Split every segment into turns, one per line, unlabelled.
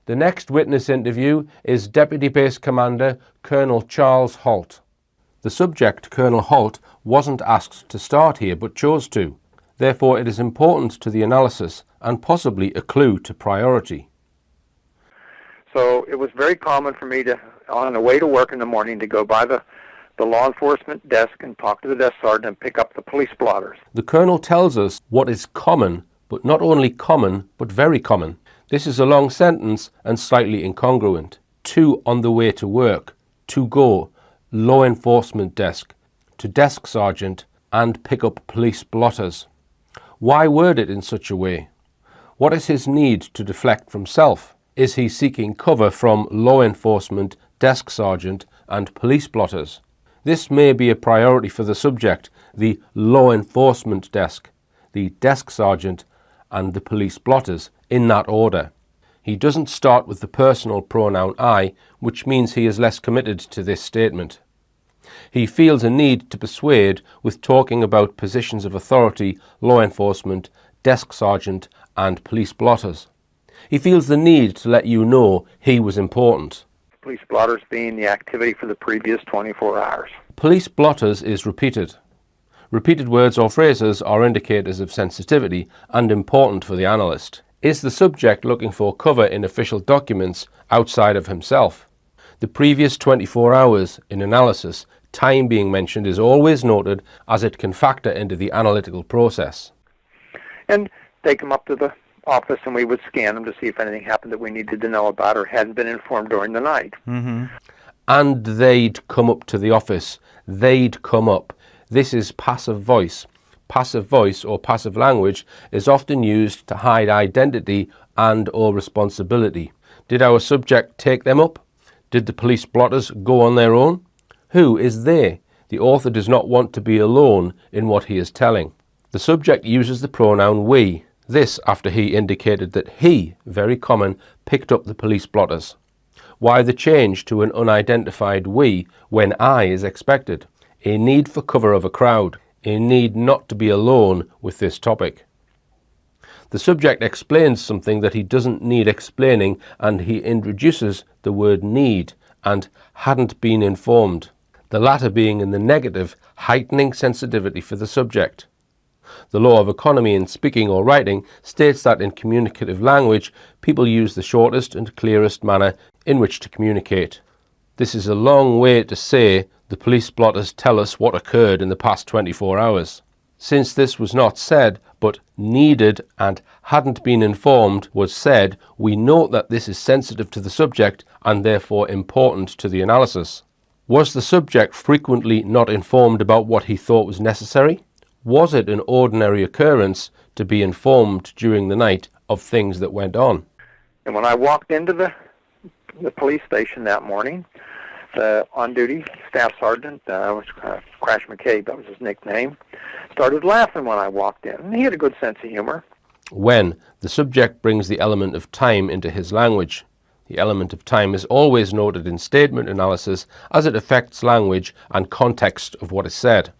The next witness interview is Deputy Base Commander Colonel Charles Holt. The subject, Colonel Holt, wasn't asked to start here but chose to. Therefore it is important to the analysis and possibly a clue to priority.
So it was very common for me to, on the way to work in the morning, to go by the law enforcement desk and talk to the desk sergeant and pick up the police blotters.
The Colonel tells us what is common, but not only common, but very common. This is a long sentence and slightly incongruent. To on the way to work, to go, law enforcement desk, to desk sergeant, and pick up police blotters. Why word it in such a way? What is his need to deflect from self? Is he seeking cover from law enforcement, desk sergeant, and police blotters? This may be a priority for the subject, the law enforcement desk, the desk sergeant, and the police blotters, in that order. He doesn't start with the personal pronoun I, which means he is less committed to this statement. He feels a need to persuade with talking about positions of authority, law enforcement, desk sergeant, and police blotters. He feels the need to let you know he was important.
Police blotters being the activity for the previous 24 hours.
Police blotters is repeated. Repeated words or phrases are indicators of sensitivity and important for the analyst. Is the subject looking for cover in official documents outside of himself? The previous 24 hours in analysis, time being mentioned is always noted as it can factor into the analytical process.
And take them up to the office and we would scan them to see if anything happened that we needed to know about or hadn't been informed during the night.
Mm-hmm. And they'd come up to the office. They'd come up. This is passive voice. Passive voice or passive language is often used to hide identity and or responsibility. Did our subject take them up? Did the police blotters go on their own? Who is they? The author does not want to be alone in what he is telling. The subject uses the pronoun we. This after he indicated that he, very common, picked up the police blotters. Why the change to an unidentified we when I is expected? A need for cover of a crowd. A need not to be alone with this topic. The subject explains something that he doesn't need explaining, and he introduces the word need and hadn't been informed. The latter being in the negative, heightening sensitivity for the subject. The law of economy in speaking or writing states that in communicative language, people use the shortest and clearest manner in which to communicate. This is a long way to say the police blotters tell us what occurred in the past 24 hours. Since this was not said, but needed and hadn't been informed was said, we note that this is sensitive to the subject and therefore important to the analysis. Was the subject frequently not informed about what he thought was necessary? Was it an ordinary occurrence to be informed during the night of things that went on?
And when I walked into the police station that morning, the on-duty staff sergeant, Crash McCabe, that was his nickname, started laughing when I walked in. And he had a good sense of humor.
When the subject brings the element of time into his language. The element of time is always noted in statement analysis as it affects language and context of what is said.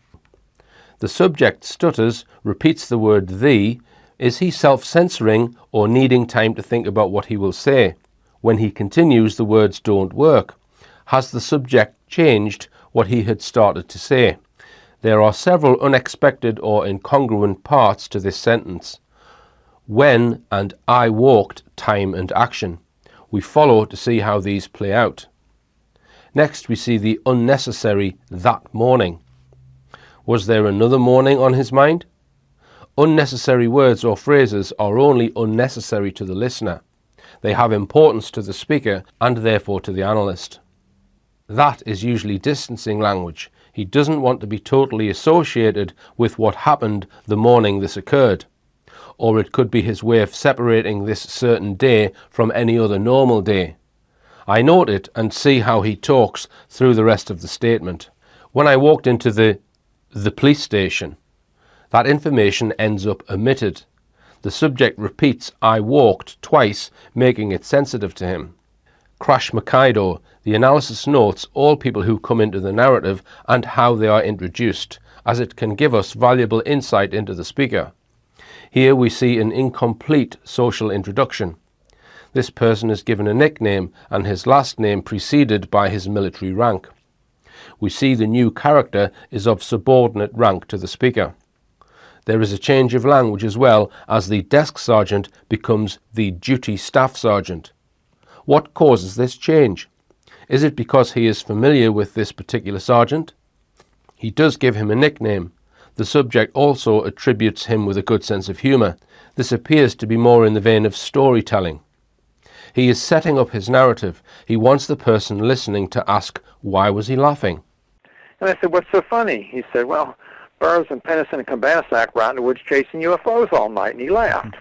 The subject stutters, repeats the word the. Is he self-censoring or needing time to think about what he will say? When he continues, the words don't work. Has the subject changed what he had started to say? There are several unexpected or incongruent parts to this sentence. When and I walked, time and action. We follow to see how these play out. Next we see the unnecessary that morning. Was there another morning on his mind? Unnecessary words or phrases are only unnecessary to the listener. They have importance to the speaker and therefore to the analyst. That is usually distancing language. He doesn't want to be totally associated with what happened the morning this occurred. Or it could be his way of separating this certain day from any other normal day. I note it and see how he talks through the rest of the statement. When I walked into the police station, that information ends up omitted. The subject repeats I walked twice, making it sensitive to him. Crash McCabe, the analysis notes all people who come into the narrative and how they are introduced, as it can give us valuable insight into the speaker. Here we see an incomplete social introduction. This person is given a nickname and his last name preceded by his military rank. We see the new character is of subordinate rank to the speaker. There is a change of language as well, as the desk sergeant becomes the duty staff sergeant. What causes this change? Is it because he is familiar with this particular sergeant? He does give him a nickname. The subject also attributes him with a good sense of humour. This appears to be more in the vein of storytelling. He is setting up his narrative. He wants the person listening to ask, why was he laughing?
And I said, what's so funny? He said, well, Burroughs and Pennison and Cabansag were out in the woods chasing UFOs all night, and he laughed.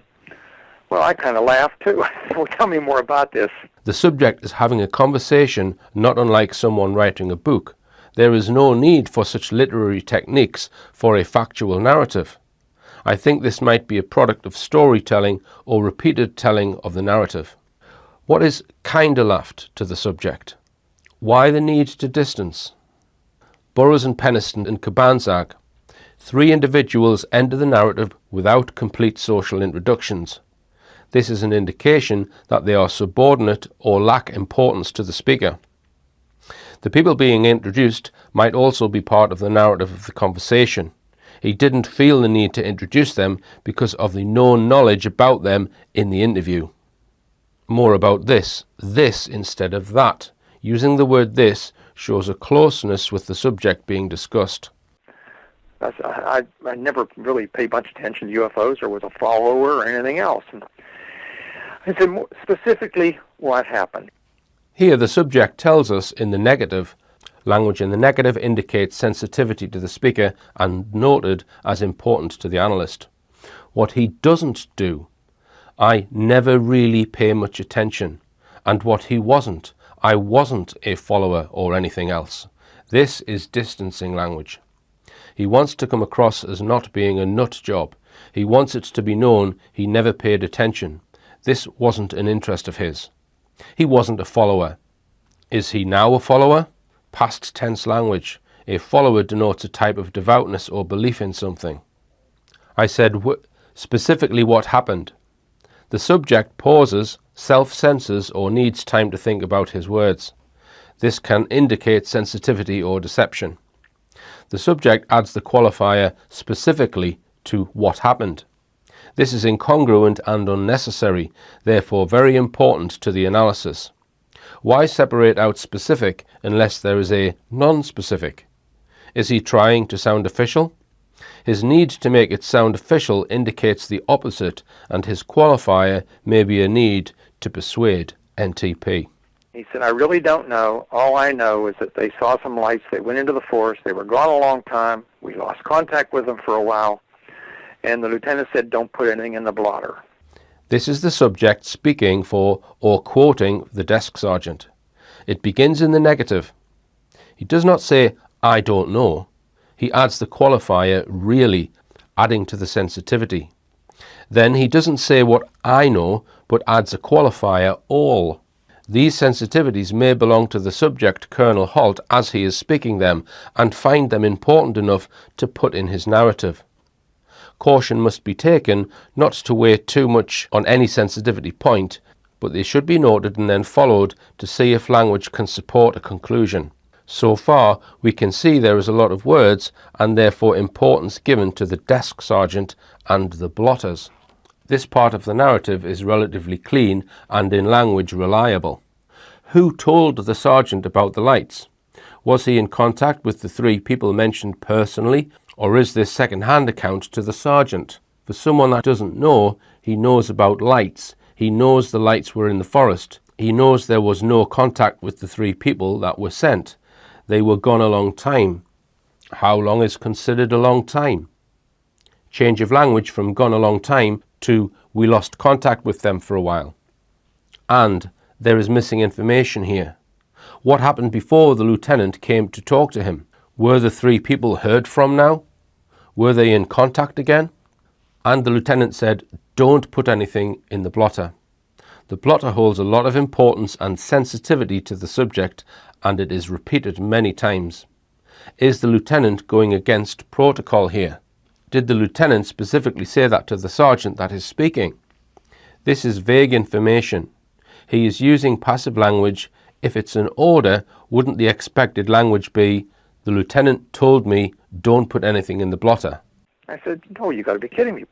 Well, I kind of laughed too. Well, tell me more about this.
The subject is having a conversation, not unlike someone writing a book. There is no need for such literary techniques for a factual narrative. I think this might be a product of storytelling or repeated telling of the narrative. What is kinda laughed to the subject? Why the need to distance? Burroughs and Pennison and Cabansag. 3 individuals enter the narrative without complete social introductions. This is an indication that they are subordinate or lack importance to the speaker. The people being introduced might also be part of the narrative of the conversation. He didn't feel the need to introduce them because of the known knowledge about them in the interview. More about this instead of that. Using the word this shows a closeness with the subject being discussed.
I never really paid much attention to UFOs or was a follower or anything else. And I said, specifically, what happened?
Here the subject tells us in the negative. Language in the negative indicates sensitivity to the speaker and noted as important to the analyst. What he doesn't do, I never really pay much attention. And what he wasn't, I wasn't a follower or anything else. This is distancing language. He wants to come across as not being a nut job. He wants it to be known he never paid attention. This wasn't an interest of his. He wasn't a follower. Is he now a follower? Past tense language. A follower denotes a type of devoutness or belief in something. I said, specifically what happened? The subject pauses, self-censors, or needs time to think about his words. This can indicate sensitivity or deception. The subject adds the qualifier specifically to what happened. This is incongruent and unnecessary, therefore very important to the analysis. Why separate out specific unless there is a non-specific? Is he trying to sound official? His need to make it sound official indicates the opposite, and his qualifier may be a need to persuade. NTP.
He said, I really don't know. All I know is that they saw some lights. They went into the forest. They were gone a long time. We lost contact with them for a while. And the lieutenant said, don't put anything in the blotter.
This is the subject speaking for or quoting the desk sergeant. It begins in the negative. He does not say, I don't know. He adds the qualifier really, adding to the sensitivity. Then he doesn't say what I know, but adds a qualifier all. These sensitivities may belong to the subject, Colonel Holt, as he is speaking them, and find them important enough to put in his narrative. Caution must be taken not to weigh too much on any sensitivity point, but they should be noted and then followed to see if language can support a conclusion. So far, we can see there is a lot of words and therefore importance given to the desk sergeant and the blotters. This part of the narrative is relatively clean and in language reliable. Who told the sergeant about the lights? Was he in contact with the 3 people mentioned personally, or is this second-hand account to the sergeant? For someone that doesn't know, he knows about lights. He knows the lights were in the forest. He knows there was no contact with the 3 people that were sent. They were gone a long time. How long is considered a long time? Change of language from gone a long time to we lost contact with them for a while. And there is missing information here. What happened before the lieutenant came to talk to him? Were the 3 people heard from now? Were they in contact again? And the lieutenant said, don't put anything in the blotter. The blotter holds a lot of importance and sensitivity to the subject, and it is repeated many times. Is the lieutenant going against protocol here? Did the lieutenant specifically say that to the sergeant that is speaking? This is vague information. He is using passive language. If it's an order, wouldn't the expected language be, "The lieutenant told me don't put anything in the blotter"?
I said, no, you got to be kidding me. You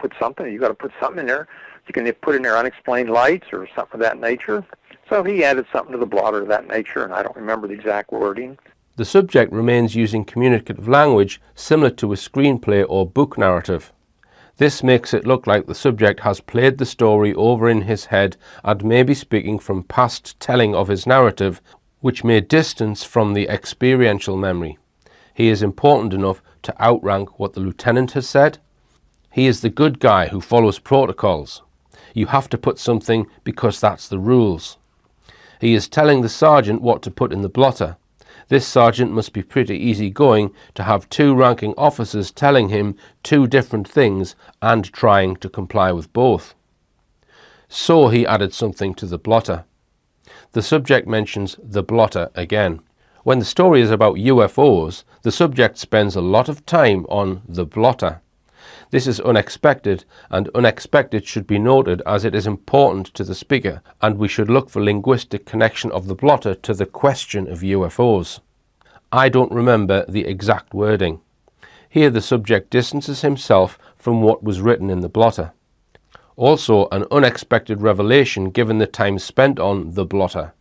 got to put something in there. You can put in there unexplained lights or something of that nature. So he added something to the blotter of that nature, and I don't remember the exact wording.
The subject remains using communicative language similar to a screenplay or book narrative. This makes it look like the subject has played the story over in his head and may be speaking from past telling of his narrative, which may distance from the experiential memory. He is important enough to outrank what the lieutenant has said. He is the good guy who follows protocols. You have to put something because that's the rules. He is telling the sergeant what to put in the blotter. This sergeant must be pretty easygoing to have two ranking officers telling him two different things and trying to comply with both. So he added something to the blotter. The subject mentions the blotter again. When the story is about UFOs, the subject spends a lot of time on the blotter. This is unexpected, and unexpected should be noted as it is important to the speaker, and we should look for linguistic connection of the blotter to the question of UFOs. I don't remember the exact wording. Here the subject distances himself from what was written in the blotter. Also an unexpected revelation given the time spent on the blotter.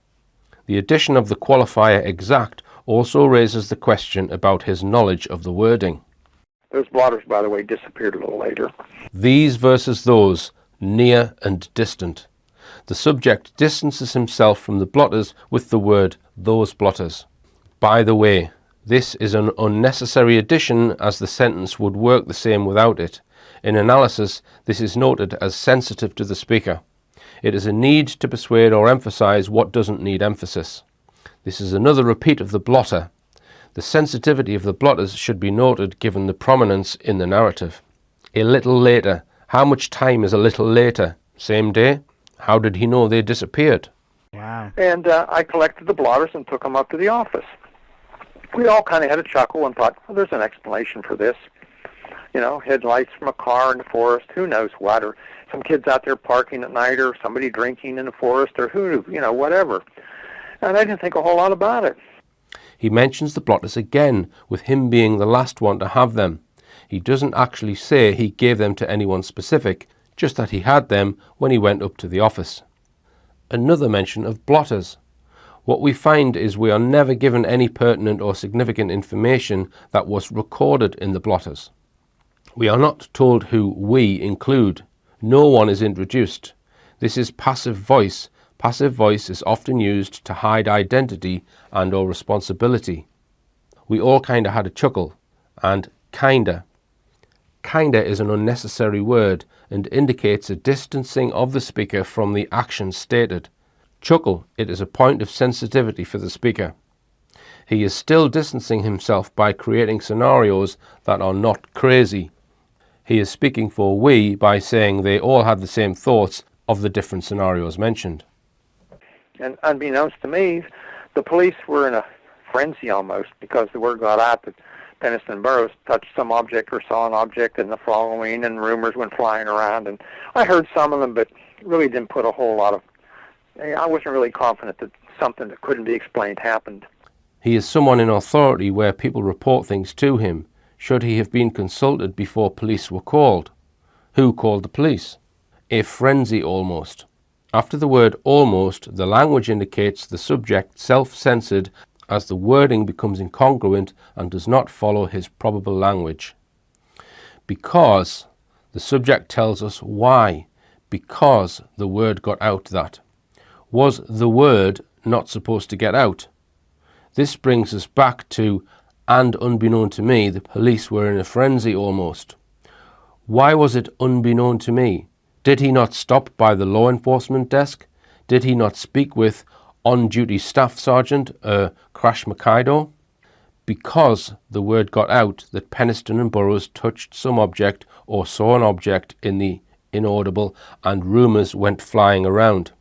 The addition of the qualifier exact also raises the question about his knowledge of the wording.
Those blotters, by the way, disappeared a little later.
These versus those, near and distant. The subject distances himself from the blotters with the word those blotters. By the way, this is an unnecessary addition as the sentence would work the same without it. In analysis, this is noted as sensitive to the speaker. It is a need to persuade or emphasize what doesn't need emphasis. This is another repeat of the blotter. The sensitivity of the blotters should be noted given the prominence in the narrative. A little later. How much time is a little later? Same day? How did he know they disappeared?
Wow.
And I collected the blotters and took them up to the office. We all kind of had a chuckle and thought, well, there's an explanation for this. You know, headlights from a car in the forest, who knows what, or some kids out there parking at night, or somebody drinking in the forest, or who, whatever. And I didn't think a whole lot about it.
He mentions the blotters again, with him being the last one to have them. He doesn't actually say he gave them to anyone specific, just that he had them when he went up to the office. Another mention of blotters. What we find is we are never given any pertinent or significant information that was recorded in the blotters. We are not told who we include. No one is introduced. This is passive voice. Passive voice is often used to hide identity and or responsibility. We all kinda had a chuckle, and kinda. Kinda is an unnecessary word and indicates a distancing of the speaker from the action stated. Chuckle, it is a point of sensitivity for the speaker. He is still distancing himself by creating scenarios that are not crazy. He is speaking for we by saying they all had the same thoughts of the different scenarios mentioned.
And unbeknownst to me, the police were in a frenzy almost because the word got out that Peniston and Burroughs touched some object or saw an object in the following, and rumors went flying around. And I heard some of them, but really didn't put a whole lot of... I wasn't really confident that something that couldn't be explained happened.
He is someone in authority where people report things to him. Should he have been consulted before police were called? Who called the police? A frenzy almost. After the word almost, the language indicates the subject self-censored as the wording becomes incongruent and does not follow his probable language. Because, the subject tells us why. Because the word got out that. Was the word not supposed to get out? This brings us back to, and unbeknown to me, the police were in a frenzy almost. Why was it unbeknown to me? Did he not stop by the law enforcement desk? Did he not speak with on-duty staff sergeant Crash Makaido? Because the word got out that Peniston and Burroughs touched some object or saw an object in the inaudible, and rumours went flying around.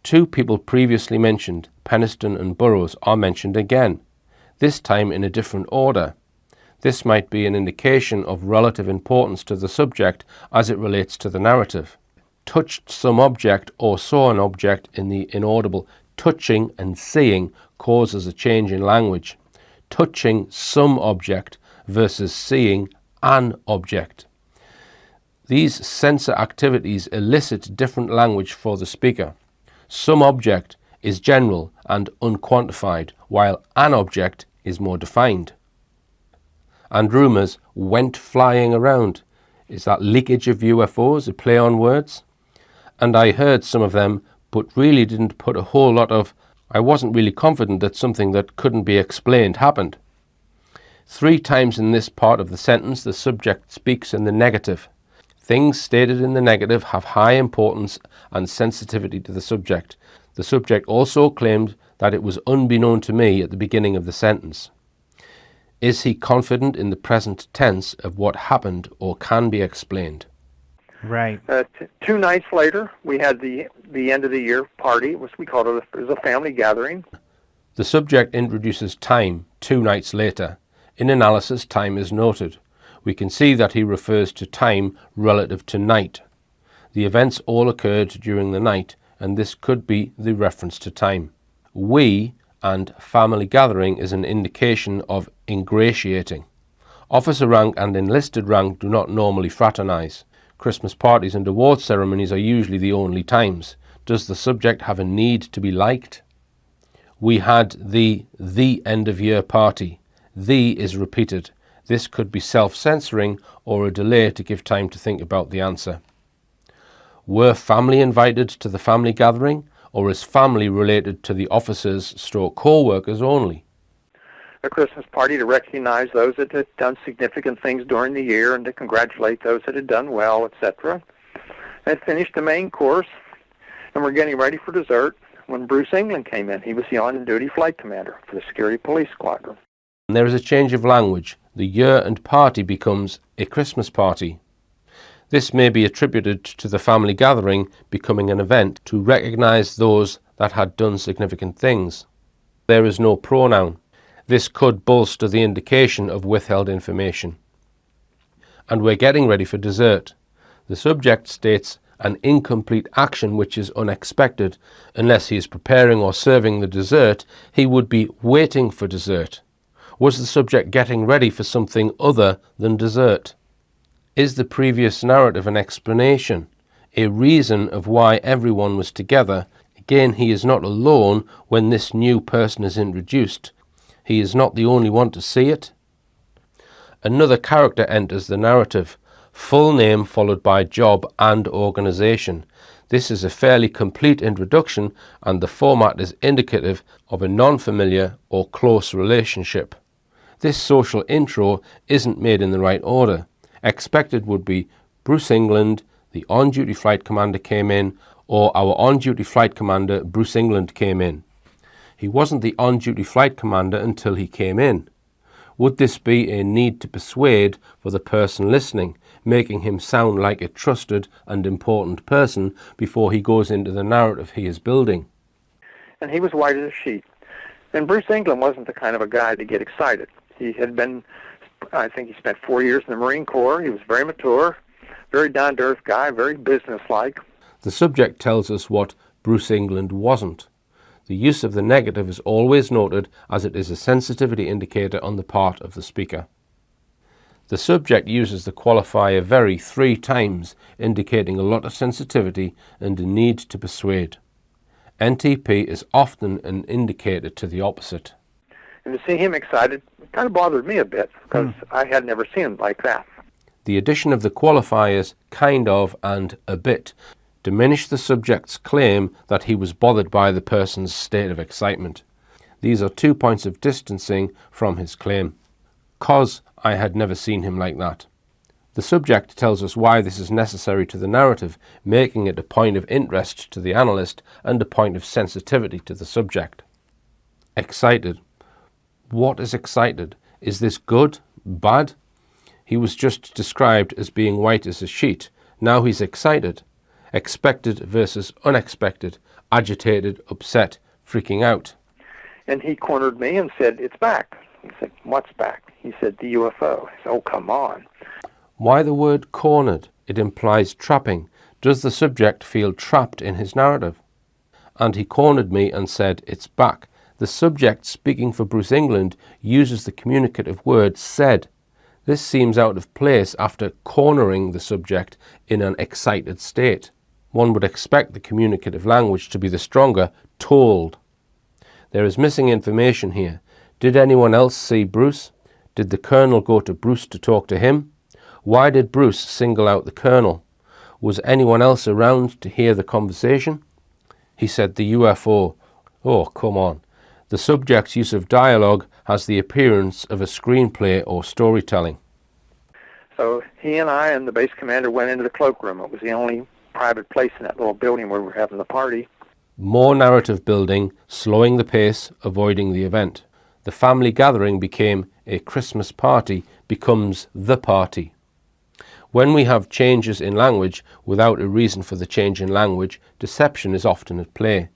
Two people previously mentioned, Peniston and Burroughs, are mentioned again, this time in a different order. This might be an indication of relative importance to the subject as it relates to the narrative. touched some object or saw an object in the inaudible. Touching and seeing causes a change in language. Touching some object versus seeing an object. These sensor activities elicit different language for the speaker. Some object is general and unquantified, while an object is more defined. And rumours went flying around. Is that leakage of UFOs, a play on words? And I heard some of them, but really didn't put a whole lot of, I wasn't really confident that something that couldn't be explained happened. 3 times in this part of the sentence, the subject speaks in the negative. Things stated in the negative have high importance and sensitivity to the subject. The subject also claimed that it was unbeknown to me at the beginning of the sentence. Is he confident in the present tense of what happened or can be explained?
Right.
2 nights later, we had the end of the year party. We called it a family gathering.
The subject introduces time 2 nights later. In analysis, time is noted. We can see that he refers to time relative to night. The events all occurred during the night, and this could be the reference to time. We and family gathering is an indication of ingratiating. Officer rank and enlisted rank do not normally fraternize. Christmas parties and award ceremonies are usually the only times. Does the subject have a need to be liked? We had the end of year party. The is repeated. This could be self-censoring or a delay to give time to think about the answer. Were family invited to the family gathering, or is family related to the officers / co-workers only?
A Christmas party to recognize those that had done significant things during the year and to congratulate those that had done well, etc. I finished the main course, and we're getting ready for dessert when Bruce England came in. He was the on-duty flight commander for the Security Police Squadron.
There is a change of language. The year and party becomes a Christmas party. This may be attributed to the family gathering becoming an event to recognize those that had done significant things. There is no pronoun. This could bolster the indication of withheld information. And we're getting ready for dessert. The subject states an incomplete action which is unexpected. Unless he is preparing or serving the dessert, he would be waiting for dessert. Was the subject getting ready for something other than dessert? Is the previous narrative an explanation, a reason of why everyone was together? Again, he is not alone when this new person is introduced. He is not the only one to see it. Another character enters the narrative. Full name followed by job and organisation. This is a fairly complete introduction, and the format is indicative of a non-familiar or close relationship. This social intro isn't made in the right order. Expected would be Bruce England, the on-duty flight commander came in, or our on-duty flight commander, Bruce England, came in. He wasn't the on-duty flight commander until he came in. Would this be a need to persuade for the person listening, making him sound like a trusted and important person before he goes into the narrative he is building?
And he was white as a sheet. And Bruce England wasn't the kind of a guy to get excited. He had been, I think he spent 4 years in the Marine Corps. He was very mature, very down-to-earth guy, very businesslike.
The subject tells us what Bruce England wasn't. The use of the negative is always noted as it is a sensitivity indicator on the part of the speaker. The subject uses the qualifier very 3 times, indicating a lot of sensitivity and a need to persuade. NTP is often an indicator to the opposite.
And to see him excited kind of bothered me a bit, because I had never seen him like that.
The addition of the qualifiers kind of and a bit diminish the subject's claim that he was bothered by the person's state of excitement. These are 2 points of distancing from his claim. "'Cause I had never seen him like that." The subject tells us why this is necessary to the narrative, making it a point of interest to the analyst and a point of sensitivity to the subject. Excited. What is excited? Is this good? Bad? He was just described as being white as a sheet. Now he's excited. Expected versus unexpected. Agitated, upset, freaking out.
And he cornered me and said, "It's back." I said, "What's back?" He said, "The UFO." I said, "Oh, come on."
Why the word cornered? It implies trapping. Does the subject feel trapped in his narrative? And he cornered me and said, it's back. The subject speaking for Bruce England uses the communicative word said. This seems out of place after cornering the subject in an excited state. One would expect the communicative language to be the stronger told. There is missing information here. Did anyone else see Bruce? Did the Colonel go to Bruce to talk to him? Why did Bruce single out the Colonel? Was anyone else around to hear the conversation? He said the UFO. Oh, come on. The subject's use of dialogue has the appearance of a screenplay or storytelling.
So he and I and the base commander went into the cloakroom. It was the only private place in that little building where we were having the party.
More narrative building, slowing the pace, avoiding the event. The family gathering became a Christmas party, becomes the party. When we have changes in language without a reason for the change in language, deception is often at play.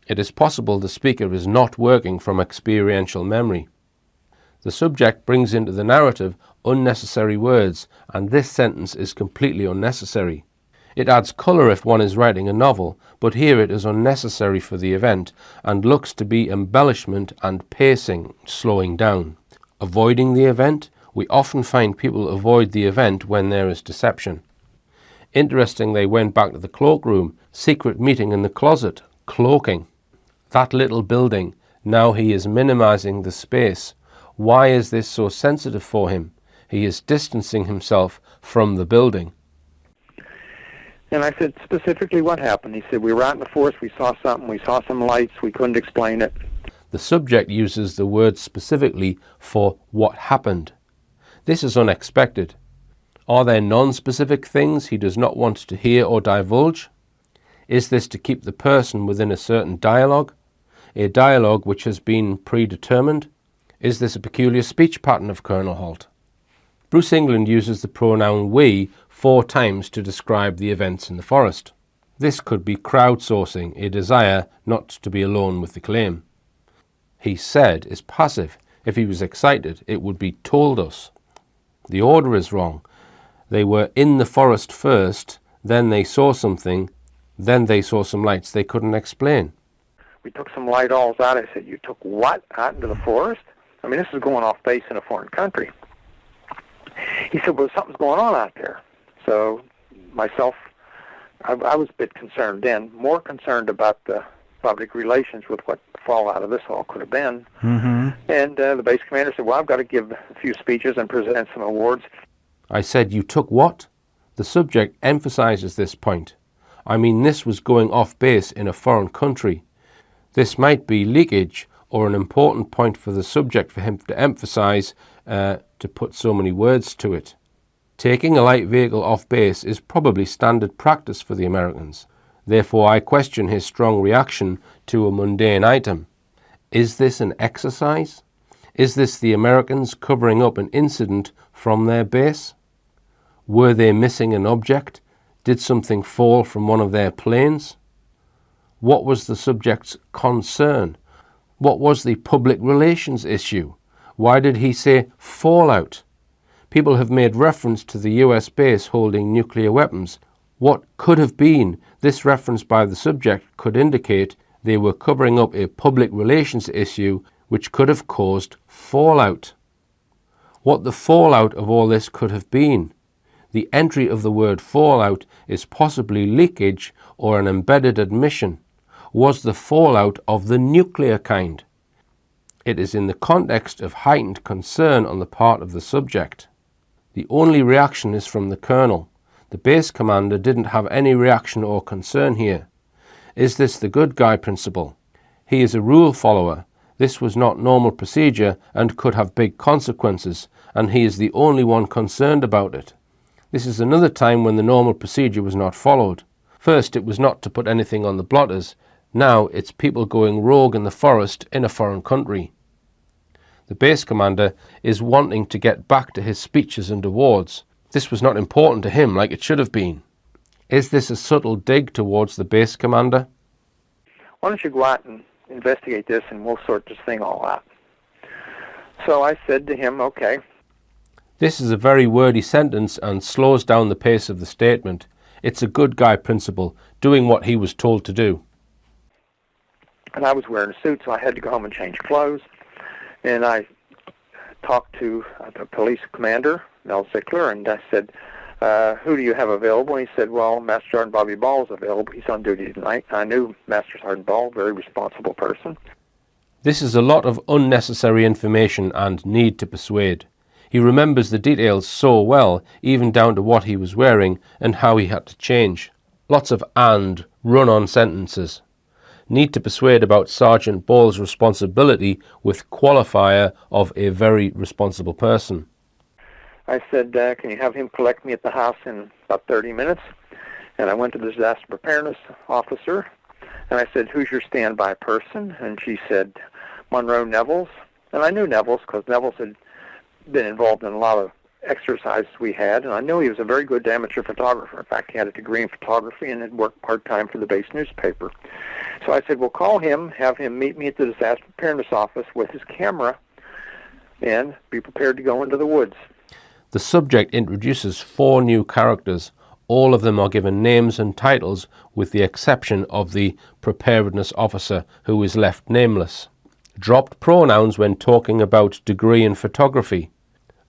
It is possible the speaker is not working from experiential memory. The subject brings into the narrative unnecessary words, and this sentence is completely unnecessary. It adds colour if one is writing a novel, but here it is unnecessary for the event and looks to be embellishment and pacing, slowing down. Avoiding the event? We often find people avoid the event when there is deception. Interesting, they went back to the cloakroom, secret meeting in the closet, cloaking. That little building, now he is minimizing the space. Why is this so sensitive for him? He is distancing himself from the building.
And I said, specifically what happened? He said, we were out in the forest, we saw something, we saw some lights, we couldn't explain it.
The subject uses the word specifically for what happened. This is unexpected. Are there non-specific things he does not want to hear or divulge? Is this to keep the person within a certain dialogue? A dialogue which has been predetermined? Is this a peculiar speech pattern of Colonel Holt? Bruce England uses the pronoun we 4 times to describe the events in the forest. This could be crowdsourcing, a desire not to be alone with the claim. He said is passive. If he was excited, it would be told us. The order is wrong. They were in the forest first, then they saw something, then they saw some lights they couldn't explain.
We took some light alls out. I said, you took what out into the forest? I mean, this is going off base in a foreign country. He said, well, something's going on out there. So myself, I was a bit concerned then, more concerned about the public relations with what the fallout of this all could have been. Mm-hmm. And the base commander said, well, I've got to give a few speeches and present some awards.
I said, you took what? The subject emphasizes this point. I mean, this was going off base in a foreign country. This might be leakage or an important point for the subject for him to emphasize, to put so many words to it. Taking a light vehicle off base is probably standard practice for the Americans. Therefore, I question his strong reaction to a mundane item. Is this an exercise? Is this the Americans covering up an incident from their base? Were they missing an object? Did something fall from one of their planes? What was the subject's concern? What was the public relations issue? Why did he say fallout? People have made reference to the US base holding nuclear weapons. What could have been? This reference by the subject could indicate they were covering up a public relations issue which could have caused fallout. What the fallout of all this could have been? The entry of the word fallout is possibly leakage or an embedded admission. Was the fallout of the nuclear kind? It is in the context of heightened concern on the part of the subject. The only reaction is from the colonel. The base commander didn't have any reaction or concern here. Is this the good guy principle? He is a rule follower. This was not normal procedure and could have big consequences, and he is the only one concerned about it. This is another time when the normal procedure was not followed. First, it was not to put anything on the blotters. Now it's people going rogue in the forest in a foreign country. The base commander is wanting to get back to his speeches and awards. This was not important to him like it should have been. Is this a subtle dig towards the base commander?
Why don't you go out and investigate this and we'll sort this thing all out. So I said to him, okay.
This is a very wordy sentence and slows down the pace of the statement. It's a good guy principle, doing what he was told to do.
And I was wearing a suit, so I had to go home and change clothes. And I talked to the police commander, Mel Zickler, and I said, who do you have available? And he said, well, Master Sergeant Bobby Ball is available. He's on duty tonight. I knew Master Sergeant Ball, very responsible person.
This is a lot of unnecessary information and need to persuade. He remembers the details so well, even down to what he was wearing and how he had to change. Lots of and run-on sentences. Need to persuade about Sergeant Ball's responsibility with qualifier of a very responsible person.
I said, can you have him collect me at the house in about 30 minutes? And I went to the disaster preparedness officer, and I said, who's your standby person? And she said, Monroe Nevels. And I knew Nevels because Nevels had been involved in a lot of exercises we had, and I knew he was a very good amateur photographer. In fact, he had a degree in photography and had worked part-time for the base newspaper. So I said, well, call him, have him meet me at the disaster preparedness office with his camera, and be prepared to go into the woods.
The subject introduces 4 new characters. All of them are given names and titles, with the exception of the preparedness officer, who is left nameless. Dropped pronouns when talking about degree in photography.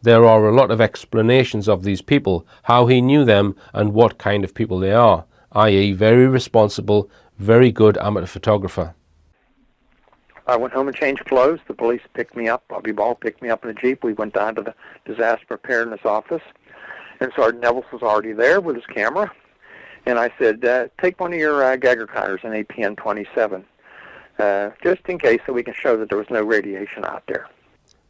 There are a lot of explanations of these people, how he knew them and what kind of people they are, i.e. very responsible, very good amateur photographer.
I went home and changed clothes. The police picked me up. Bobby Ball picked me up in a Jeep. We went down to the disaster preparedness office, and Sergeant Nevels was already there with his camera. And I said, take one of your Geiger counters in APN 27, just in case, so we can show that there was no radiation out there.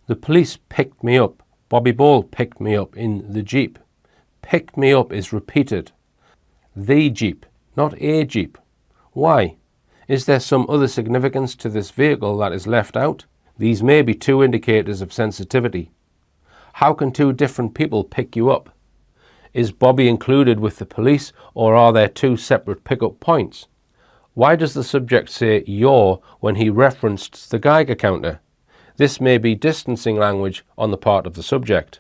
The police picked me up. Bobby Ball picked me up in the Jeep. Picked me up is repeated. The Jeep, not a Jeep. Why? Is there some other significance to this vehicle that is left out? These may be 2 indicators of sensitivity. How can 2 different people pick you up? Is Bobby included with the police, or are there 2 separate pickup points? Why does the subject say your when he referenced the Geiger counter? This may be distancing language on the part of the subject.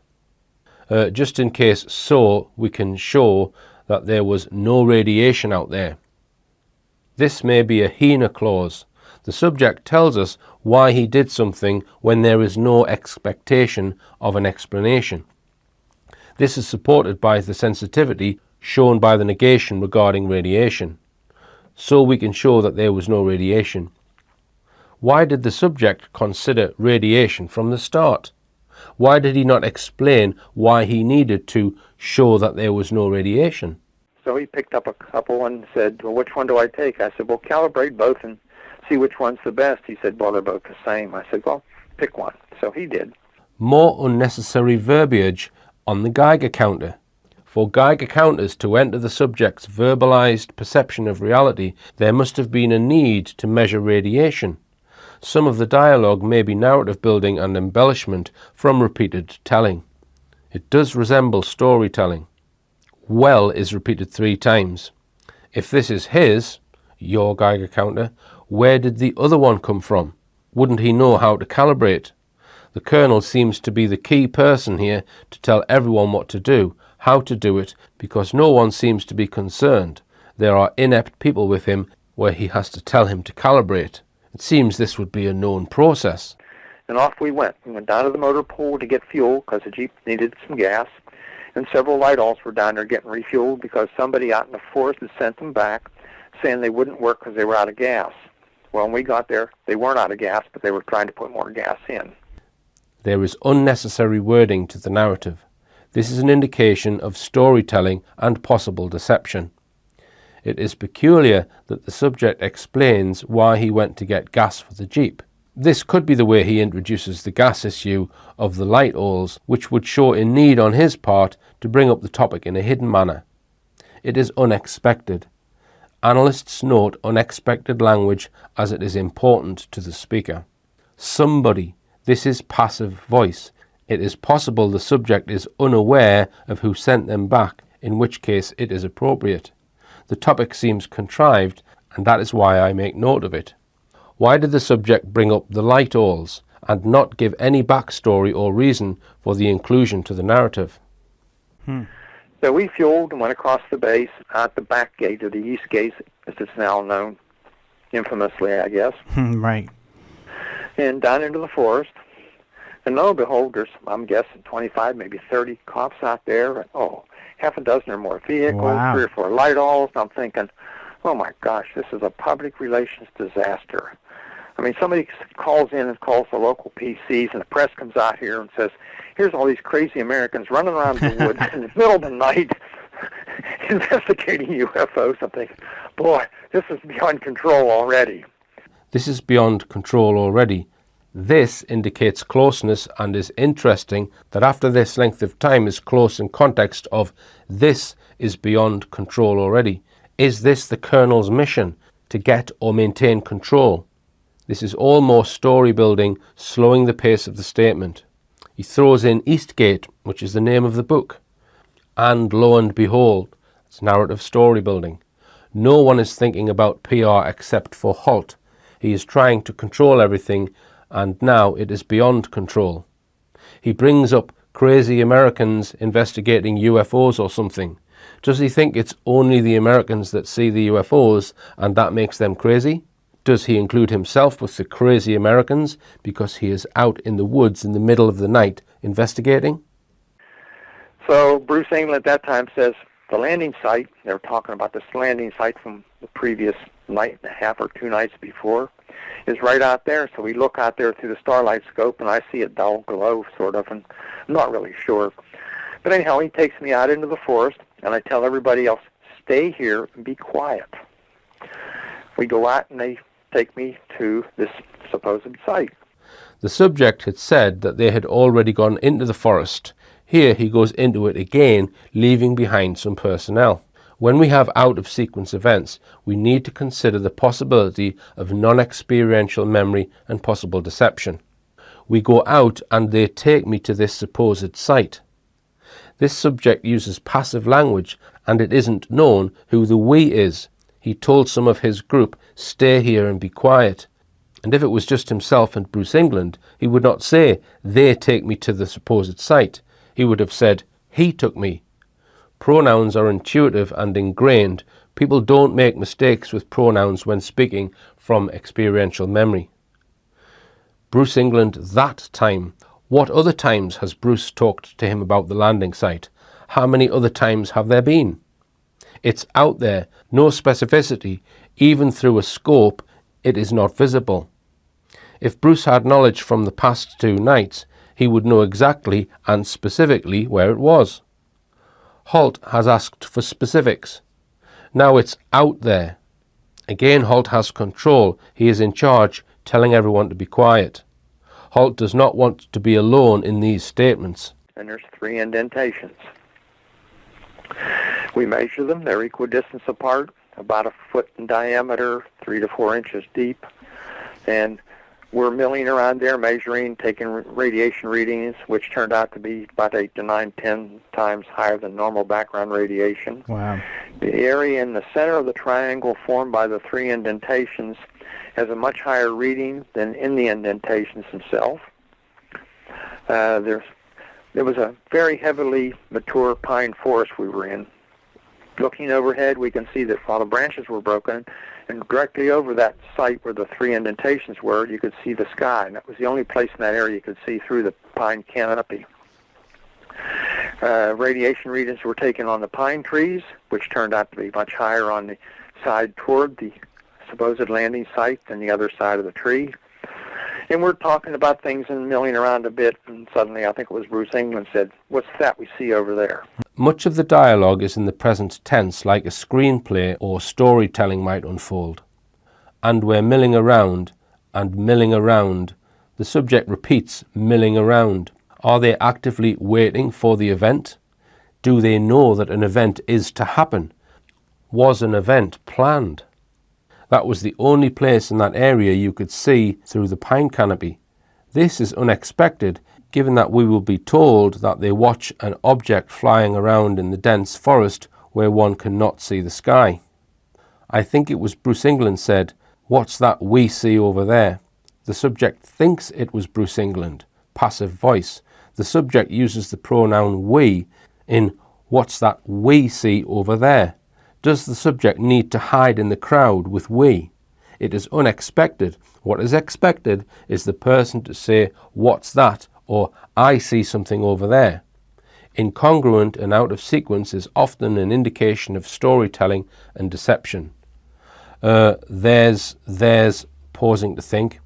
Just in case, so we can show that there was no radiation out there. This may be a HENA clause. The subject tells us why he did something when there is no expectation of an explanation. This is supported by the sensitivity shown by the negation regarding radiation. So we can show that there was no radiation. Why did the subject consider radiation from the start? Why did he not explain why he needed to show that there was no radiation?
So he picked up a couple and said, well, which one do I take? I said, well, calibrate both and see which one's the best. He said, well, they're both the same. I said, well, pick one. So he did.
More unnecessary verbiage on the Geiger counter. For Geiger counters to enter the subject's verbalized perception of reality, there must have been a need to measure radiation. Some of the dialogue may be narrative building and embellishment from repeated telling. It does resemble storytelling. Well is repeated 3 times. If this is his, your Geiger counter, where did the other one come from? Wouldn't he know how to calibrate? The Colonel seems to be the key person here to tell everyone what to do, how to do it, because no one seems to be concerned. There are inept people with him where he has to tell him to calibrate. It seems this would be a known process.
And off we went. We went down to the motor pool to get fuel because the Jeep needed some gas. And several light-alls were down there getting refueled because somebody out in the forest had sent them back saying they wouldn't work because they were out of gas. Well, when we got there, they weren't out of gas, but they were trying to put more gas in.
There is unnecessary wording to the narrative. This is an indication of storytelling and possible deception. It is peculiar that the subject explains why he went to get gas for the Jeep. This could be the way he introduces the gas issue of the light-alls, which would show a need on his part to bring up the topic in a hidden manner. It is unexpected. Analysts note unexpected language as it is important to the speaker. Somebody. This is passive voice. It is possible the subject is unaware of who sent them back, in which case it is appropriate. The topic seems contrived, and that is why I make note of it. Why did the subject bring up the light-alls and not give any backstory or reason for the inclusion to the narrative?
So we fueled and went across the base, out the back gate, or the east gate, as it's now known, infamously, I guess.
Right.
And down into the forest. And lo and behold, there's, I'm guessing, 25, maybe 30 cops out there. Oh, half a dozen or more vehicles,
Wow.
3 or 4 light-alls. I'm thinking, oh my gosh, this is a public relations disaster. I mean, somebody calls in and calls the local PCs, and the press comes out here and says, here's all these crazy Americans running around the woods in the middle of the night investigating UFOs. I'm thinking, boy, this is beyond control already.
This is beyond control already. This indicates closeness and is interesting that after this length of time is close in context of this is beyond control already. Is this the Colonel's mission, to get or maintain control? This is all more story building, slowing the pace of the statement. He throws in Eastgate, which is the name of the book. And lo and behold, it's narrative story building. No one is thinking about PR except for Holt. He is trying to control everything, and now it is beyond control. He brings up crazy Americans investigating UFOs or something. Does he think it's only the Americans that see the UFOs and that makes them crazy? Does he include himself with the crazy Americans because he is out in the woods in the middle of the night investigating?
So Bruce England at that time says the landing site, they were talking about this landing site from the previous night and a half or 2 nights before, is right out there. So we look out there through the starlight scope, and I see a dull glow, sort of, and I'm not really sure. But anyhow, he takes me out into the forest, and I tell everybody else, stay here and be quiet. We go out, and they take me to this supposed site.
The subject had said that they had already gone into the forest. Here he goes into it again, leaving behind some personnel. When we have out-of-sequence events, we need to consider the possibility of non-experiential memory and possible deception. We go out and they take me to this supposed site. This subject uses passive language, and it isn't known who the we is. He told some of his group, stay here and be quiet. And if it was just himself and Bruce England, he would not say, they take me to the supposed site. He would have said, he took me. Pronouns are intuitive and ingrained. People don't make mistakes with pronouns when speaking from experiential memory. Bruce England, that time. What other times has Bruce talked to him about the landing site? How many other times have there been? It's out there, no specificity. Even through a scope, it is not visible. If Bruce had knowledge from the past 2 nights, he would know exactly and specifically where it was. Holt has asked for specifics. Now it's out there. Again, Holt has control. He is in charge, telling everyone to be quiet. Holt does not want to be alone in these statements.
And there's 3 indentations. We measure them. They're equidistant apart, about 1 foot in diameter, 3 to 4 inches deep. And we're milling around there, measuring, taking radiation readings, which turned out to be about 8 to 9, 10 times higher than normal background radiation.
Wow.
The area in the center of the triangle formed by the 3 indentations has a much higher reading than in the indentations themselves. There was a very heavily mature pine forest we were in. Looking overhead, we can see that while the branches were broken, and directly over that site where the 3 indentations were, you could see the sky, and that was the only place in that area you could see through the pine canopy. Radiation readings were taken on the pine trees, which turned out to be much higher on the side toward the supposed landing site than the other side of the tree. And we're talking about things and milling around a bit, and suddenly I think it was Bruce England said, what's that we see over there?
Much of the dialogue is in the present tense, like a screenplay or storytelling might unfold. And we're milling around, and milling around. The subject repeats, milling around. Are they actively waiting for the event? Do they know that an event is to happen? Was an event planned? That was the only place in that area you could see through the pine canopy. This is unexpected, given that we will be told that they watch an object flying around in the dense forest where one cannot see the sky. I think it was Bruce England said, "What's that we see over there?" The subject thinks it was Bruce England, passive voice. The subject uses the pronoun we in What's that we see over there? Does the subject need to hide in the crowd with we? It is unexpected. What is expected is the person to say, what's that? Or I see something over there. Incongruent and out of sequence is often an indication of storytelling and deception. There's, pausing to think,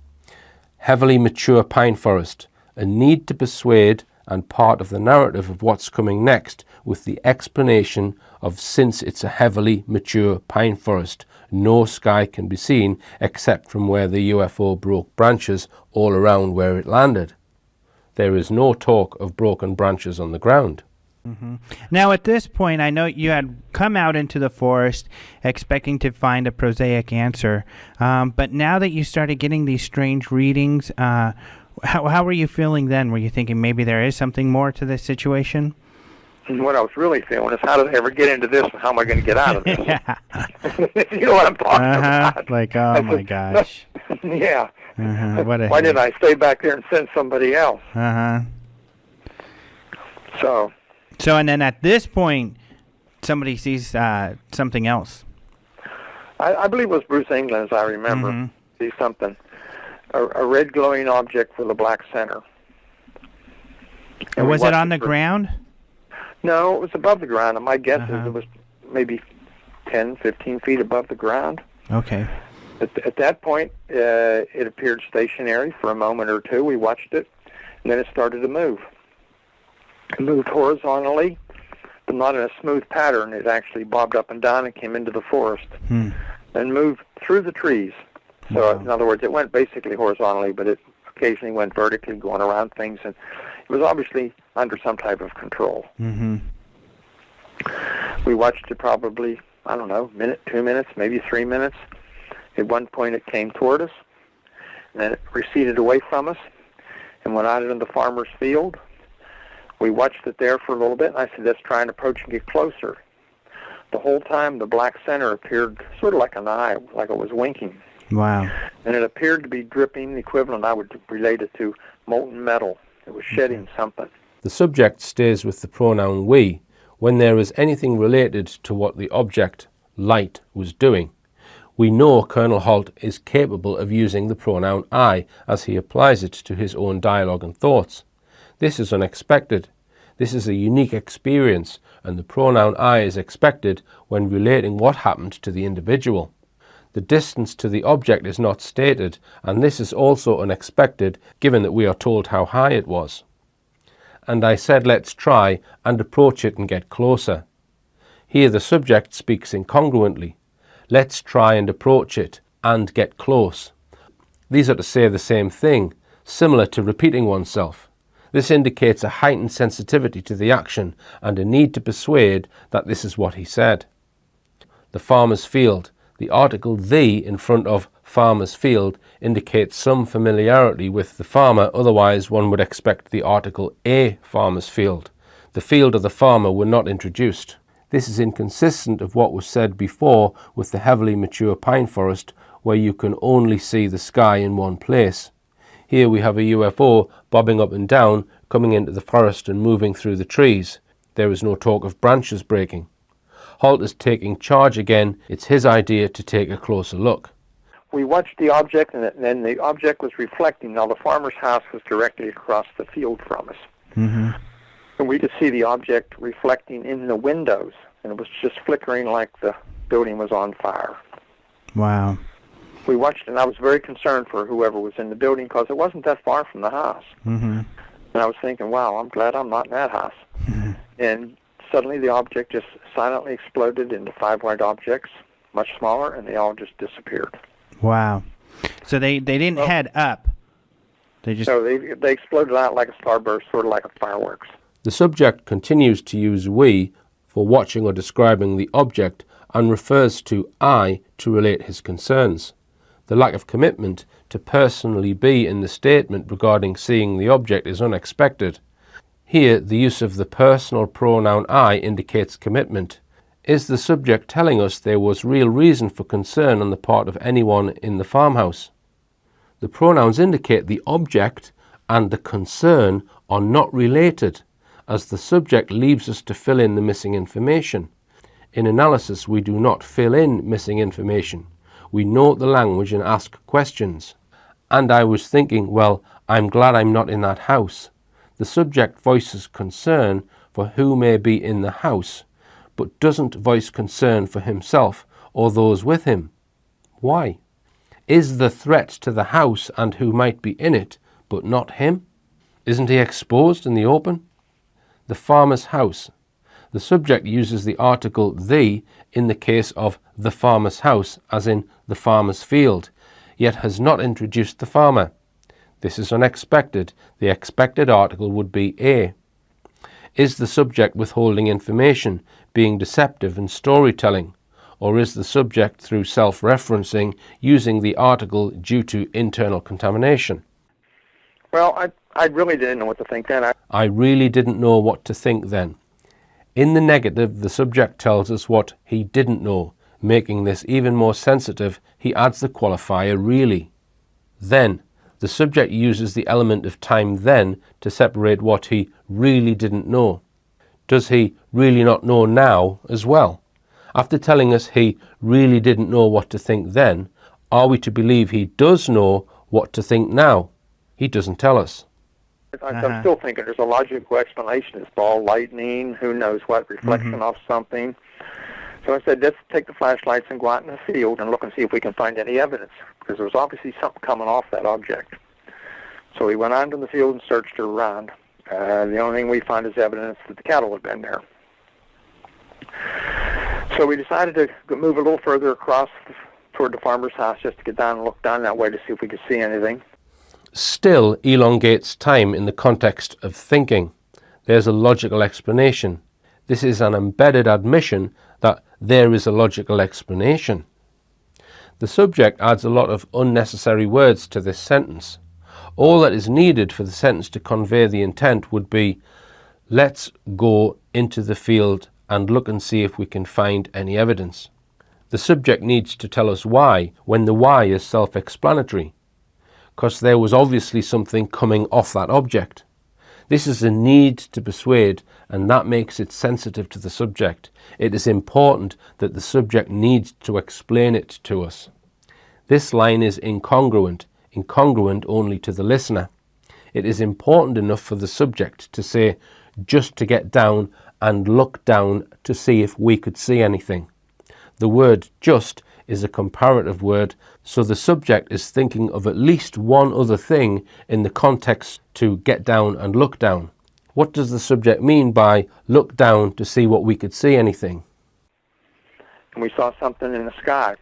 heavily mature pine forest, a need to persuade and part of the narrative of what's coming next with the explanation of since it's a heavily mature pine forest, no sky can be seen except from where the UFO broke branches all around where it landed. There is no talk of broken branches on the ground.
Mm-hmm. Now at this point, I know you had come out into the forest expecting to find a prosaic answer, but now that you started getting these strange readings, how were you feeling then? Were you thinking maybe there is something more to this situation?
And what I was really feeling is, how did I ever get into this, and how am I going to get out of this? You know what I'm talking about?
Like, oh my gosh.
Yeah.
Why
didn't I stay back there and send somebody else? So,
and then at this point, somebody sees something else.
I believe it was Bruce England, as I remember. See something. A red glowing object with a black center.
And was it on the ground?
No, it was above the ground. And my guess is it was maybe 10, 15 feet above the ground.
Okay.
At that point, it appeared stationary for a moment or two. We watched it, and then it started to move. It moved horizontally, but not in a smooth pattern. It actually bobbed up and down and came into the forest and moved through the trees. So, in other words, it went basically horizontally, but it occasionally went vertically, going around things, and it was obviously under some type of control. We watched it probably, I don't know, minute, 2 minutes, maybe 3 minutes. At one point it came toward us, and then it receded away from us, and went out into the farmer's field. We watched it there for a little bit, and I said, let's try and approach and get closer. The whole time the black center appeared sort of like an eye, like it was winking.
Wow.
And it appeared to be dripping, the equivalent I would relate it to molten metal. It was shedding something.
The subject stays with the pronoun we when there is anything related to what the object, light, was doing. We know Colonel Holt is capable of using the pronoun I as he applies it to his own dialogue and thoughts. This is unexpected. This is a unique experience, and the pronoun I is expected when relating what happened to the individual. The distance to the object is not stated, and this is also unexpected given that we are told how high it was. And I said let's try and approach it and get closer. Here the subject speaks incongruently. Let's try and approach it and get close. These are to say the same thing, similar to repeating oneself. This indicates a heightened sensitivity to the action and a need to persuade that this is what he said. The farmer's field. The article "the" in front of farmer's field indicates some familiarity with the farmer, otherwise one would expect the article "a farmer's field." The field of the farmer were not introduced. This is inconsistent of what was said before with the heavily mature pine forest, where you can only see the sky in one place. Here we have a UFO bobbing up and down, coming into the forest and moving through the trees. There is no talk of branches breaking. Holt is taking charge again. It's his idea to take a closer look.
We watched the object, and then the object was reflecting. Now, the farmer's house was directly across the field from us. And we could see the object reflecting in the windows, and it was just flickering like the building was on fire.
Wow.
We watched it, and I was very concerned for whoever was in the building because it wasn't that far from the house. And I was thinking, wow, I'm glad I'm not in that house. And suddenly the object just silently exploded into 5 white objects, much smaller, and they all just disappeared.
Wow. So they didn't head up. They just...
No, they exploded out like a starburst, sort of like a fireworks.
The subject continues to use we for watching or describing the object and refers to I to relate his concerns. The lack of commitment to personally be in the statement regarding seeing the object is unexpected. Here, the use of the personal pronoun I indicates commitment. Is the subject telling us there was real reason for concern on the part of anyone in the farmhouse? The pronouns indicate the object and the concern are not related, as the subject leaves us to fill in the missing information. In analysis, we do not fill in missing information. We note the language and ask questions. And I was thinking, well, I'm glad I'm not in that house. The subject voices concern for who may be in the house, but doesn't voice concern for himself or those with him. Why? Is the threat to the house and who might be in it, but not him? Isn't he exposed in the open? The farmer's house. The subject uses the article the in the case of the farmer's house, as in the farmer's field, yet has not introduced the farmer. This is unexpected. The expected article would be a. Is the subject withholding information, being deceptive in storytelling? Or is the subject, through self-referencing, using the article due to internal contamination?
Well, I really didn't know what to think then.
I really didn't know what to think then. In the negative, the subject tells us what he didn't know. Making this even more sensitive, he adds the qualifier really. Then, the subject uses the element of time then to separate what he really didn't know. Does he really not know now as well? After telling us he really didn't know what to think then, are we to believe he does know what to think now? He doesn't tell us.
I'm still thinking there's a logical explanation. It's ball lightning, who knows what, reflection off something. So I said, let's take the flashlights and go out in the field and look and see if we can find any evidence, because there was obviously something coming off that object. So we went out in the field and searched around. The only thing we found is evidence that the cattle had been there. So we decided to move a little further across toward the farmer's house just to get down and look down that way to see if we could see anything.
Still elongates time in the context of thinking. There's a logical explanation. This is an embedded admission that there is a logical explanation. The subject adds a lot of unnecessary words to this sentence. All that is needed for the sentence to convey the intent would be, let's go into the field and look and see if we can find any evidence. The subject needs to tell us why, when the why is self-explanatory, because there was obviously something coming off that object. This is a need to persuade, and that makes it sensitive to the subject. It is important that the subject needs to explain it to us. This line is incongruent only to the listener. It is important enough for the subject to say, just to get down and look down to see if we could see anything. The word just is a comparative word, so the subject is thinking of at least one other thing in the context to get down and look down. What does the subject mean by look down to see what we could see anything?
And we saw something in the sky.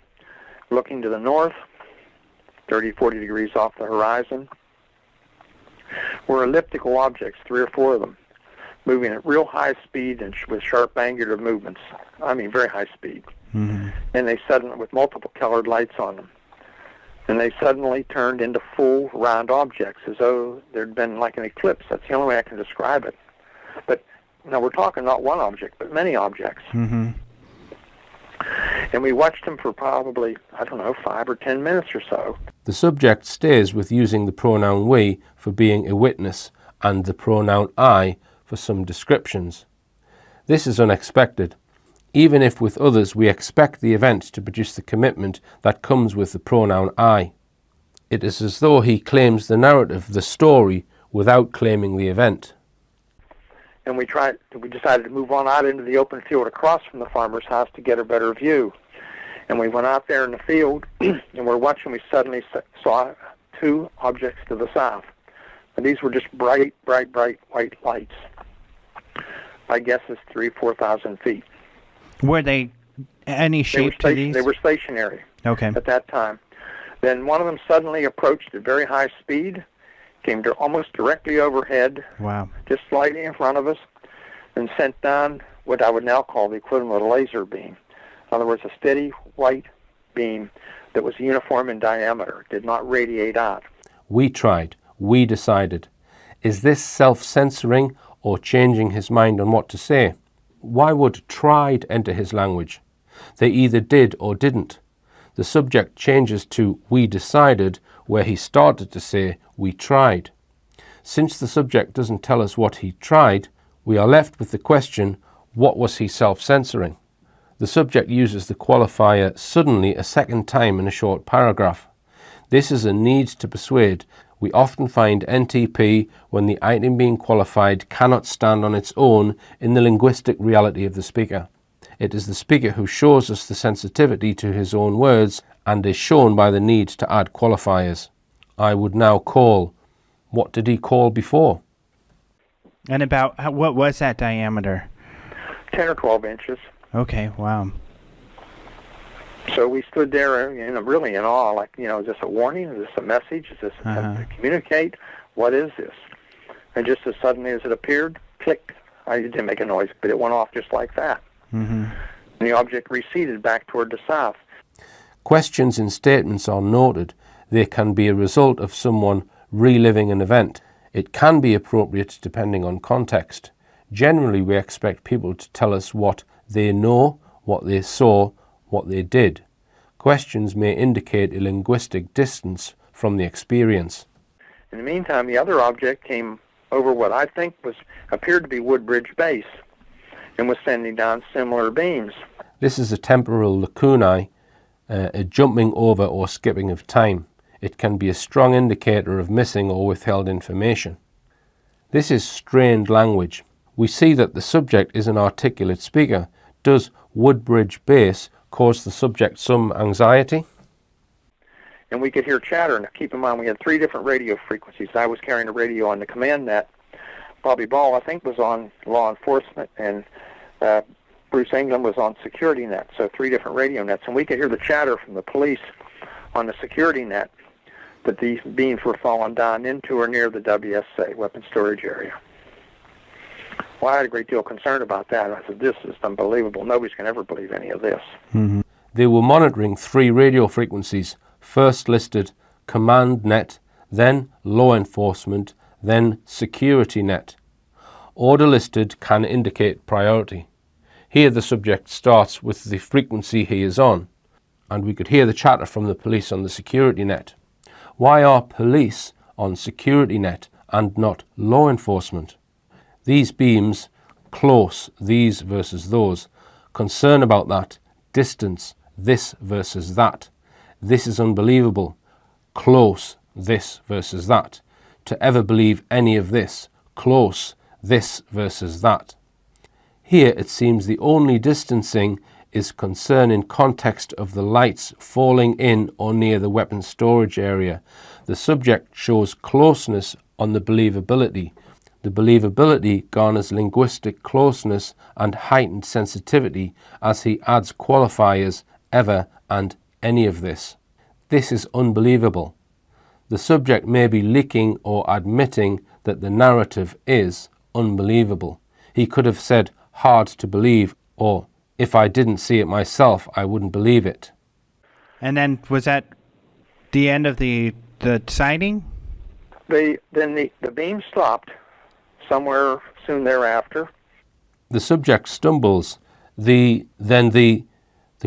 Looking to the north, 30, 40 degrees off the horizon, were elliptical objects, 3 or 4 of them, moving at real high speed and with sharp angular movements. I mean, very high speed. Mm-hmm. And they suddenly, with multiple colored lights on them, and they suddenly turned into full round objects, as though there'd been like an eclipse. That's the only way I can describe it. But now we're talking not one object, but many objects. Mm-hmm. And we watched them for probably, 5 or 10 minutes or so.
The subject stays with using the pronoun we for being a witness and the pronoun I for some descriptions. This is unexpected. Even if with others we expect the event to produce the commitment that comes with the pronoun I. It is as though he claims the narrative, the story, without claiming the event.
And we decided to move on out into the open field across from the farmer's house to get a better view. And we went out there in the field, and we're watching. We suddenly saw 2 objects to the south. And these were just bright, bright, bright white lights. My guess is 3,000-4,000 feet.
Were they any shape to these?
They were stationary.
Okay.
At that time. Then one of them suddenly approached at very high speed, came to almost directly overhead.
Wow. Just
slightly in front of us, and sent down what I would now call the equivalent of a laser beam. In other words, a steady white beam that was uniform in diameter, did not radiate out.
We tried. We decided. Is this self-censoring or changing his mind on what to say? Why would tried enter his language? They either did or didn't. The subject changes to we decided where he started to say we tried. Since the subject doesn't tell us what he tried, We are left with the question, what was he self-censoring? The subject uses the qualifier suddenly a second time in a short paragraph. This is a need to persuade. We often find NTP when the item being qualified cannot stand on its own in the linguistic reality of the speaker. It is the speaker who shows us the sensitivity to his own words and is shown by the need to add qualifiers. I would now call. What did he call before?
And about, what was that diameter?
10 or 12 inches.
Okay, wow.
So we stood there, really in awe, like, is this a warning? Is this a message? Is this to communicate? What is this? And just as suddenly as it appeared, click. It didn't make a noise, but it went off just like that.
Mm-hmm.
And the object receded back toward the south.
Questions in statements are noted. They can be a result of someone reliving an event. It can be appropriate depending on context. Generally, we expect people to tell us what they know, what they saw, what they did. Questions may indicate a linguistic distance from the experience.
In the meantime, the other object came over what I think appeared to be Woodbridge Base and was sending down similar beams.
This is a temporal lacunae, a jumping over or skipping of time. It can be a strong indicator of missing or withheld information. This is strained language. We see that the subject is an articulate speaker. Does Woodbridge Base cause the subject some anxiety?
And we could hear chatter. And keep in mind, we had 3 different radio frequencies. I was carrying a radio on the command net. Bobby Ball, I think, was on law enforcement, and Bruce England was on security net. So 3 different radio nets. And we could hear the chatter from the police on the security net that these beams were falling down into or near the WSA, weapons storage area. Well, I had a great deal of concern about that. I said, this is unbelievable. Nobody's going to ever believe any of this.
Mm-hmm. They were monitoring 3 radio frequencies. First listed command net, then law enforcement, then security net. Order listed can indicate priority. Here the subject starts with the frequency he is on, and we could hear the chatter from the police on the security net. Why are police on security net and not law enforcement? These beams, close, these versus those. Concern about that, distance, this versus that. This is unbelievable. Close, this versus that. To ever believe any of this. Close, this versus that. Here it seems the only distancing is concern in context of the lights falling in or near the weapons storage area. The subject shows closeness on the believability. The believability garners linguistic closeness and heightened sensitivity as he adds qualifiers ever and any of this. This is unbelievable. The subject may be leaking or admitting that the narrative is unbelievable. He could have said hard to believe, or if I didn't see it myself, I wouldn't believe it.
And then was that the end of the sighting?
Then the beam stopped somewhere soon thereafter.
The subject stumbles. The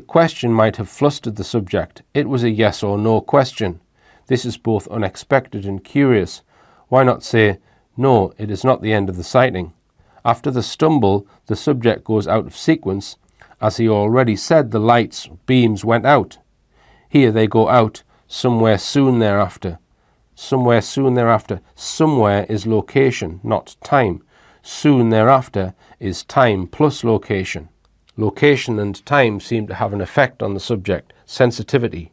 question might have flustered the subject. It was a yes or no question. This is both unexpected and curious. Why not say, no, it is not the end of the sighting? After the stumble, the subject goes out of sequence. As he already said, the lights, beams went out. Here they go out somewhere soon thereafter. Somewhere soon thereafter. Somewhere is location, not time. Soon thereafter is time plus location. Location and time seem to have an effect on the subject. Sensitivity.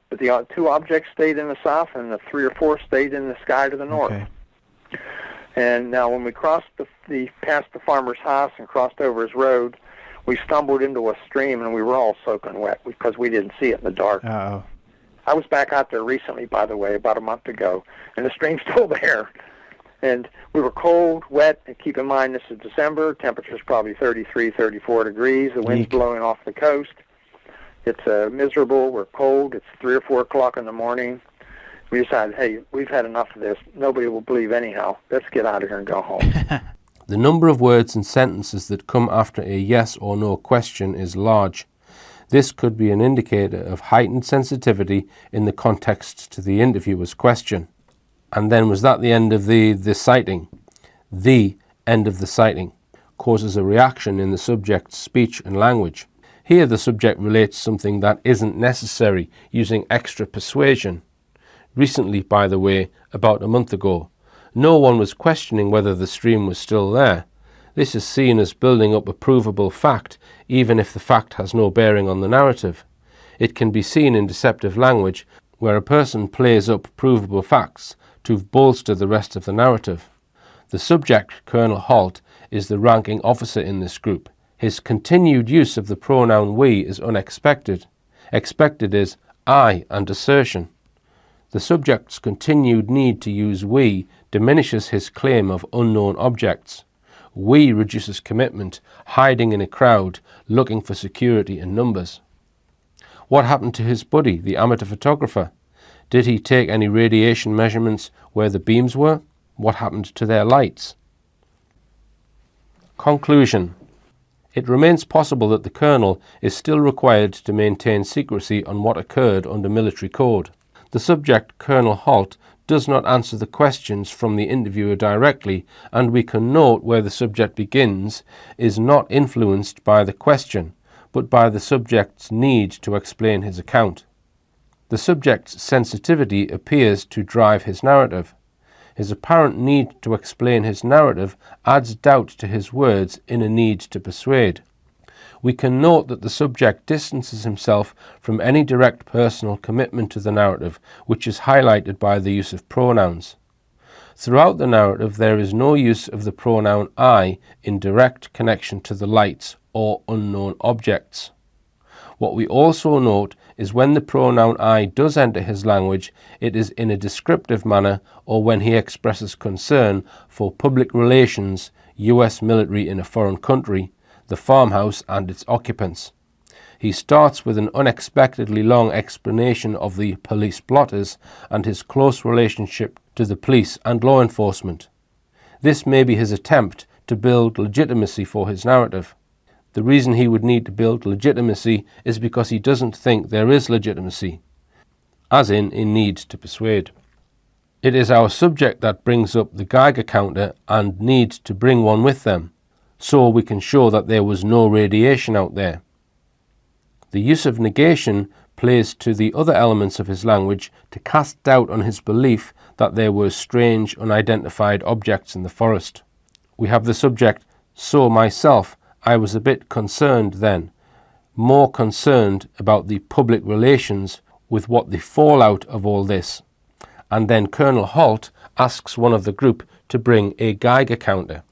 But the 2 objects stayed in the south, and the 3 or 4 stayed in the sky to the north.
Okay.
And now when we crossed past the farmer's house and crossed over his road, we stumbled into a stream, and we were all soaking wet because we didn't see it in the dark.
Uh-oh.
I was back out there recently, by the way, about a month ago, and the stream's still there. And we were cold, wet, and keep in mind this is December. Temperature's probably 33, 34 degrees. The wind's blowing off the coast. It's miserable. We're cold. It's 3 or 4 o'clock in the morning. We decided, hey, we've had enough of this. Nobody will believe anyhow. Let's get out of here and go home.
The number of words and sentences that come after a yes or no question is large. This could be an indicator of heightened sensitivity in the context to the interviewer's question. And then was that the end of the sighting? The end of the sighting, causes a reaction in the subject's speech and language. Here the subject relates something that isn't necessary, using extra persuasion. Recently, by the way, about a month ago, no one was questioning whether the stream was still there. This is seen as building up a provable fact, even if the fact has no bearing on the narrative. It can be seen in deceptive language, where a person plays up provable facts to bolster the rest of the narrative. The subject, Colonel Holt, is the ranking officer in this group. His continued use of the pronoun we is unexpected. Expected is I and assertion. The subject's continued need to use we diminishes his claim of unknown objects. We reduces commitment, hiding in a crowd, looking for security in numbers. What happened to his buddy, the amateur photographer? Did he take any radiation measurements where the beams were? What happened to their lights? Conclusion. It remains possible that the colonel is still required to maintain secrecy on what occurred under military code. The subject, Colonel Holt, does not answer the questions from the interviewer directly, and we can note where the subject begins is not influenced by the question, but by the subject's need to explain his account. The subject's sensitivity appears to drive his narrative. His apparent need to explain his narrative adds doubt to his words in a need to persuade. We can note that the subject distances himself from any direct personal commitment to the narrative, which is highlighted by the use of pronouns. Throughout the narrative, there is no use of the pronoun I in direct connection to the lights or unknown objects. What we also note is when the pronoun I does enter his language, it is in a descriptive manner or when he expresses concern for public relations, US military in a foreign country, the farmhouse and its occupants. He starts with an unexpectedly long explanation of the police blotters and his close relationship to the police and law enforcement. This may be his attempt to build legitimacy for his narrative. The reason he would need to build legitimacy is because he doesn't think there is legitimacy, as in need to persuade. It is our subject that brings up the Geiger counter and needs to bring one with them, so we can show that there was no radiation out there. The use of negation plays to the other elements of his language to cast doubt on his belief that there were strange, unidentified objects in the forest. We have the subject, so myself, I was a bit concerned then, more concerned about the public relations with what the fallout of all this. And then Colonel Holt asks one of the group to bring a Geiger counter.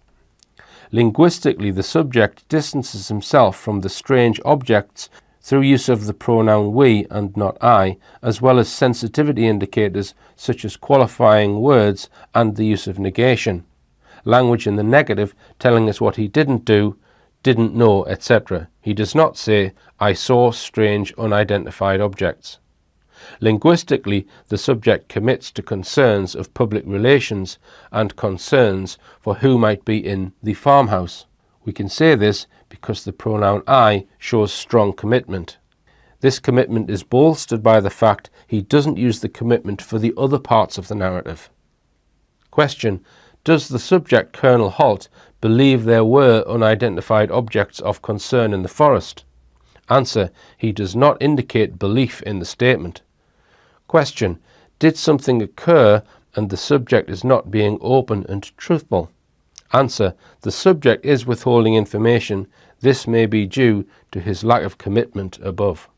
Linguistically, the subject distances himself from the strange objects through use of the pronoun we and not I, as well as sensitivity indicators such as qualifying words and the use of negation. Language in the negative telling us what he didn't do, didn't know, etc. He does not say, I saw strange unidentified objects. Linguistically, the subject commits to concerns of public relations and concerns for who might be in the farmhouse. We can say this because the pronoun I shows strong commitment. This commitment is bolstered by the fact he doesn't use the commitment for the other parts of the narrative. Question: does the subject, Colonel Holt, believe there were unidentified objects of concern in the forest? Answer: he does not indicate belief in the statement. Question: did something occur and the subject is not being open and truthful? Answer: the subject is withholding information. This may be due to his lack of commitment above.